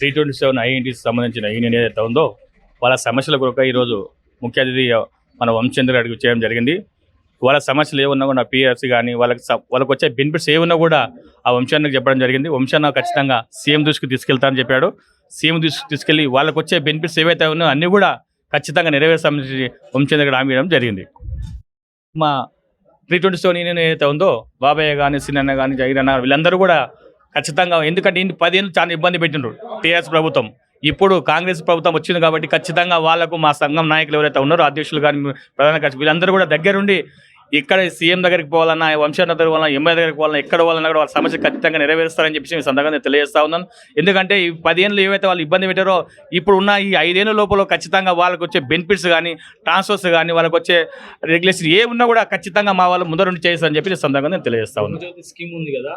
327 ఐఎన్టీకి సంబంధించిన యూనియన్ ఏదైతే ఉందో వాళ్ళ సమస్యల కొరకు ఈరోజు ముఖ్య అతిథి మన వంశచంద్ర గారికి చేయడం జరిగింది. వాళ్ళ సమస్యలు ఏమున్నా కూడా పిఆర్సీ కానీ వాళ్ళకి వచ్చే బెనిఫిట్స్ ఏమున్నా కూడా ఆ వంశానికి చెప్పడం జరిగింది. వంశాన్ని ఖచ్చితంగా సీఎం దృష్టికి తీసుకెళ్తానని చెప్పాడు. సీఎం దృష్టికి తీసుకెళ్లి వాళ్ళకి వచ్చే బెనిఫిట్స్ ఏవైతే ఉన్నాయో అన్నీ కూడా ఖచ్చితంగా నెరవేర్చాలని వంశచంద్ర గారు హామీ ఇవ్వడం జరిగింది. మా 327 యూనియన్ ఏదైతే ఉందో బాబాయ్య కానీ సినన్న కానీ జగన్ వీళ్ళందరూ కూడా ఖచ్చితంగా, ఎందుకంటే 10 ఏళ్ళు చాలా ఇబ్బంది పెట్టిండ్రు టీఆర్ఎస్ ప్రభుత్వం. ఇప్పుడు కాంగ్రెస్ ప్రభుత్వం వచ్చింది కాబట్టి ఖచ్చితంగా వాళ్ళకు మా సంఘం నాయకులు ఎవరైతే ఉన్నారో అధ్యక్షులు కానీ ప్రధాన కార్యదర్శి వీళ్ళందరూ కూడా దగ్గరుండి ఇక్కడ సీఎం దగ్గరికి పోవాలన్నా, వంశాన్న దగ్గర పోవాలన్నా, ఎంఐ దగ్గరికి పోవాలన్నా, ఎక్కడ పోవాలన్నా కూడా వాళ్ళ సమస్య ఖచ్చితంగా నెరవేరుస్తారని చెప్పేసి ఈ సందర్భంగా నేను తెలియజేస్తా ఉన్నాను. ఎందుకంటే ఈ 10 ఏళ్ళు ఏవైతే వాళ్ళు ఇబ్బంది పెట్టారో ఇప్పుడు ఉన్న ఈ 5 ఏళ్ళ లోపల ఖచ్చితంగా వాళ్ళకి వచ్చే బెనిఫిట్స్ కానీ ట్రాన్స్ఫర్స్ కానీ వాళ్ళకి వచ్చే రెగ్యులేషన్ ఏ ఉన్నా కూడా ఖచ్చితంగా మా వాళ్ళు ముందరుండి చేస్తారని చెప్పి ఈ సందర్భంగా నేను తెలియజేస్తా ఉన్నాను. స్కీమ్ ఉంది కదా,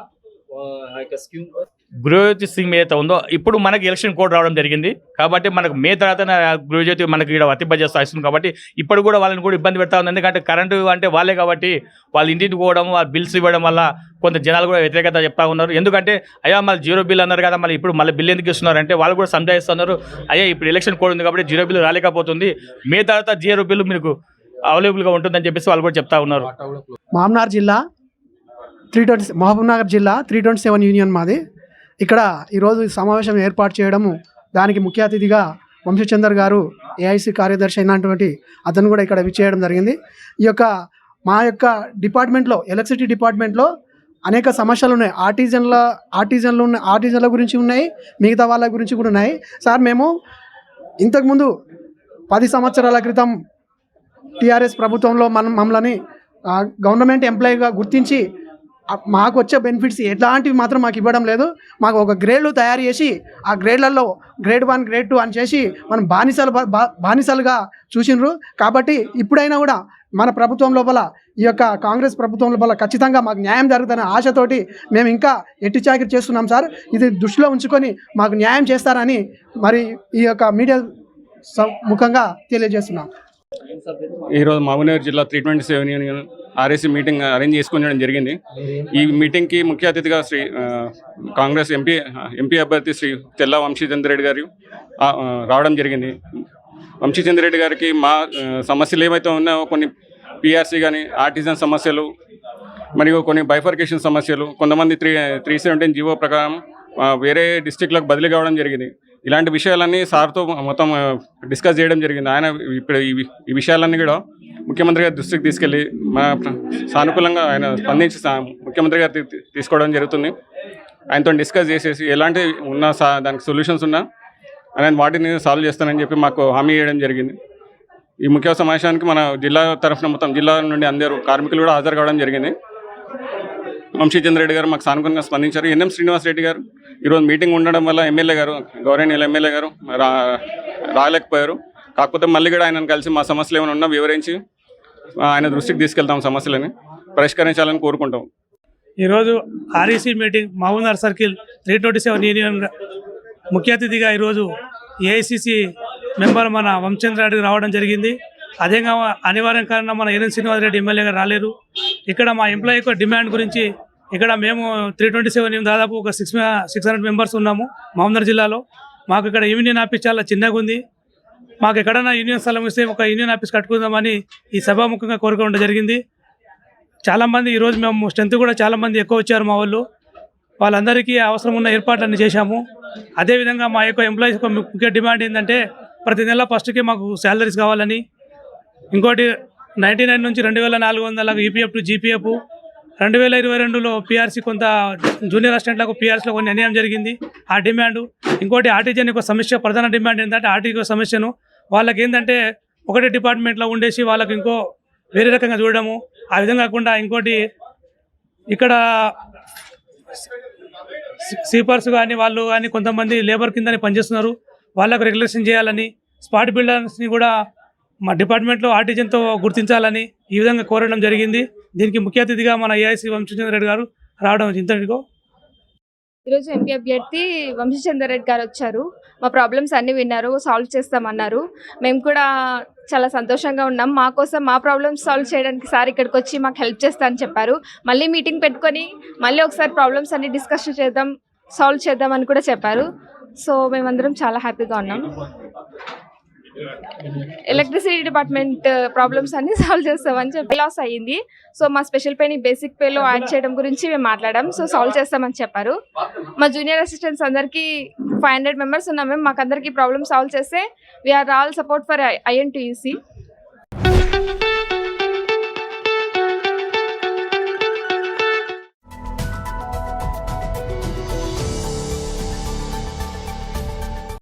గృహజ్యోతి స్కీమ్ ఏదైతే ఉందో ఇప్పుడు మనకి ఎలక్షన్ కోడ్ రావడం జరిగింది కాబట్టి మనకు మే తర్వాత గృహజ్యోతి మనకి ఇక్కడ వర్తింపజేస్తా ఇస్తుంది. కాబట్టి ఇప్పుడు కూడా వాళ్ళని కూడా ఇబ్బంది పెడతా ఉంది. ఎందుకంటే కరెంటు అంటే వాళ్ళే కాబట్టి వాళ్ళు ఇంటికి పోవడం, వాళ్ళ బిల్స్ ఇవ్వడం వల్ల కొంత జనాలు కూడా వ్యతిరేకత చెప్తా ఉన్నారు. ఎందుకంటే అయ్యా మళ్ళీ జీరో బిల్ అన్నారు కదా, మళ్ళీ ఇప్పుడు మళ్ళీ బిల్ ఎందుకు ఇస్తున్నారంటే వాళ్ళు కూడా సంజాయిస్తున్నారు. అయ్యా ఇప్పుడు ఎలక్షన్ కోడ్ ఉంది కాబట్టి జీరో బిల్ రాలేకపోతుంది, మే తర్వాత జీరో బిల్ మీకు అవైలబుల్గా ఉంటుందని చెప్పేసి వాళ్ళు కూడా చెప్తా ఉన్నారు. మామ్నార్ జిల్లా 320 మహబూబ్నగర్ జిల్లా 327 యూనియన్ మాది. ఇక్కడ ఈరోజు సమావేశం ఏర్పాటు చేయడము, దానికి ముఖ్య అతిథిగా వంశచందర్ గారు ఏఐసి కార్యదర్శి అయినటువంటి అతను కూడా ఇక్కడ విచ్చేయడం జరిగింది. ఈ యొక్క మా యొక్క డిపార్ట్మెంట్లో, ఎలక్ట్రిసిటీ డిపార్ట్మెంట్లో అనేక సమస్యలు ఉన్నాయి. ఆర్టిజన్ల గురించి ఉన్నాయి, మిగతా వాళ్ళ గురించి కూడా ఉన్నాయి. సార్ మేము ఇంతకుముందు 10 సంవత్సరాల క్రితం టీఆర్ఎస్ ప్రభుత్వంలో మమ్మల్ని గవర్నమెంట్ ఎంప్లాయీగా గుర్తించి మాకు వచ్చే బెనిఫిట్స్ ఎట్లాంటివి మాత్రం మాకు ఇవ్వడం లేదు. మాకు ఒక గ్రేడ్లు తయారు చేసి ఆ గ్రేడ్లలో గ్రేడ్ 1 గ్రేడ్ 2 అని చేసి మనం బానిసలుగా చూసినారు. కాబట్టి ఇప్పుడైనా కూడా మన ప్రభుత్వం లోపల, ఈ యొక్క కాంగ్రెస్ ప్రభుత్వం లోపల ఖచ్చితంగా మాకు న్యాయం జరుగుతుందనే ఆశతోటి మేము ఇంకా ఎట్టి చాకిరి చేస్తున్నాం సార్. ఇది దృష్టిలో ఉంచుకొని మాకు న్యాయం చేస్తారని మరి ఈ యొక్క మీడియా ముఖంగా తెలియజేస్తున్నాం. ఈరోజు మహబూబ్నగర్ జిల్లా 327 యూనియన్ ఆర్ఏసీ మీటింగ్ అరేంజ్ చేసుకోవడం జరిగింది. ఈ మీటింగ్కి ముఖ్య అతిథిగా కాంగ్రెస్ ఎంపీ అభ్యర్థి శ్రీ తెల్లా వంశీచంద్ర రెడ్డి గారు రావడం జరిగింది. వంశీచంద్ర రెడ్డి గారికి మా సమస్యలు ఏమైతే ఉన్నాయో కొన్ని పిఆర్సీ కానీ ఆర్టిజన్ సమస్యలు మరియు కొన్ని బైఫర్కేషన్ సమస్యలు, కొంతమంది 317 జీవో ప్రకారం వేరే డిస్టిక్లకు బదిలీ కావడం జరిగింది. ఇలాంటి విషయాలన్నీ సార్తో మొత్తం డిస్కస్ చేయడం జరిగింది. ఆయన ఇప్పుడు ఈ విషయాలన్నీ కూడా ముఖ్యమంత్రి గారి దృష్టికి తీసుకెళ్ళి మా సానుకూలంగా ఆయన స్పందించి ముఖ్యమంత్రి గారు తీసుకోవడం జరుగుతుంది. ఆయనతో డిస్కస్ చేసేసి ఎలాంటి ఉన్న దానికి సొల్యూషన్స్ ఉన్నా ఆయన వాటిని సాల్వ్ చేస్తానని చెప్పి మాకు హామీ ఇవ్వడం జరిగింది. ఈ ముఖ్య సమావేశానికి మన జిల్లా తరఫున మొత్తం జిల్లా నుండి అందరూ కార్మికులు కూడా హాజరు కావడం జరిగింది. వంశీచంద్ర రెడ్డి గారు మాకు సానుకూలంగా స్పందించారు. ఎన్ఎం శ్రీనివాస్ రెడ్డి గారు ఈరోజు మీటింగ్ ఉండడం వల్ల ఎమ్మెల్యే గారు, గౌరవనీయుల ఎమ్మెల్యే గారు రాలేకపోయారు. కాకపోతే మళ్ళీ కూడా ఆయనను కలిసి మా సమస్యలు ఏమైనా ఉన్నా వివరించి ఆయన దృష్టికి తీసుకెళ్తాం, సమస్యలని పరిష్కరించాలని కోరుకుంటాం. ఈరోజు REC meeting Mahabubnagar circle 327 union ముఖ్య అతిథిగా ఈరోజు ఏఐసిసి మెంబర్ మన వంశచంద్ర రెడ్డి రావడం జరిగింది. అదేగా అనివార్యం కారణం మన ఎన్ఎన్ శ్రీనివాస్ రెడ్డి ఎమ్మెల్యే గారు రాలేరు. ఇక్కడ మా ఎంప్లాయీ యొక్క డిమాండ్ గురించి ఇక్కడ మేము 327 దాదాపు ఒక 600 మెంబర్స్ ఉన్నాము మహబూబ్నగర్ జిల్లాలో. మాకు ఇక్కడ యూనియన్ ఆఫీస్ చాలా చిన్నగా ఉంది. మాకు ఎక్కడైనా యూనియన్ స్థలం ఇస్తే ఒక యూనియన్ ఆఫీస్ కట్టుకుందామని ఈ సభాముఖంగా కోరుకోవడం జరిగింది. చాలామంది ఈరోజు మేము స్ట్రెంత్ కూడా చాలామంది ఎక్కువ వచ్చారు మా వాళ్ళు. వాళ్ళందరికీ అవసరం ఉన్న ఏర్పాట్లన్నీ చేశాము. అదేవిధంగా మా యొక్క ఎంప్లాయీస్ యొక్క ముఖ్య డిమాండ్ ఏంటంటే ప్రతి నెల ఫస్ట్కి మాకు శాలరీస్ కావాలని, ఇంకోటి 99 నుంచి 2400 ఈపీఎఫ్ టు జీపీఎఫ్, 2022లో పిఆర్సీ కొంత జూనియర్ అసిస్టెంట్లకు పిఆర్సీలో కొన్ని అన్యాయం జరిగింది, ఆ డిమాండు. ఇంకోటి ఆర్టీజన్ యొక్క సమస్య, ప్రధాన డిమాండ్ ఏంటంటే ఆర్టీజన్ సమస్యను వాళ్ళకి ఏంటంటే ఒకటే డిపార్ట్మెంట్లో ఉండేసి వాళ్ళకి ఇంకో వేరే రకంగా చూడడము. ఆ విధంగా కాకుండా ఇంకోటి ఇక్కడ స్వీపర్స్ కానీ వాళ్ళు కానీ కొంతమంది లేబర్ కిందని పనిచేస్తున్నారు, వాళ్ళకు రెగ్యులేషన్ చేయాలని, స్పాట్ బిల్డర్స్ని కూడా మా డిపార్ట్మెంట్లో ఆర్టిజన్తో గుర్తించాలని ఈ విధంగా కోరడం జరిగింది. దీనికి ముఖ్య అతిథిగా మన ఏఐసి వంశచంద్ర రెడ్డి గారు రావడం ఇంతటికో. ఈరోజు ఎంపీ అభ్యర్థి వంశచంద్ర రెడ్డి గారు వచ్చారు. మా ప్రాబ్లమ్స్ అన్నీ విన్నారు, సాల్వ్ చేస్తామన్నారు. మేము కూడా చాలా సంతోషంగా ఉన్నాం. మా కోసం మా ప్రాబ్లమ్స్ సాల్వ్ చేయడానికి సార్ ఇక్కడికి వచ్చి మాకు హెల్ప్ చేస్తా అని చెప్పారు. మళ్ళీ మీటింగ్ పెట్టుకొని మళ్ళీ ఒకసారి ప్రాబ్లమ్స్ అన్ని డిస్కస్ చేద్దాం, సాల్వ్ చేద్దాం అని కూడా చెప్పారు. సో మేమందరం చాలా హ్యాపీగా ఉన్నాం. ఎలక్ట్రిసిటీ డిపార్ట్మెంట్ ప్రాబ్లమ్స్ అన్ని సాల్వ్ చేస్తామని చెప్పి లాస్ అయ్యింది. సో మా స్పెషల్ పేని బేసిక్ పేలో యాడ్ చేయడం గురించి మేము మాట్లాడాం. సో సాల్వ్ చేస్తామని చెప్పారు. మా జూనియర్ అసిస్టెంట్స్ అందరికీ 500 మెంబర్స్ ఉన్నాం మేము. మాకు అందరికీ ప్రాబ్లమ్ సాల్వ్ చేస్తే we are all support for INTUC.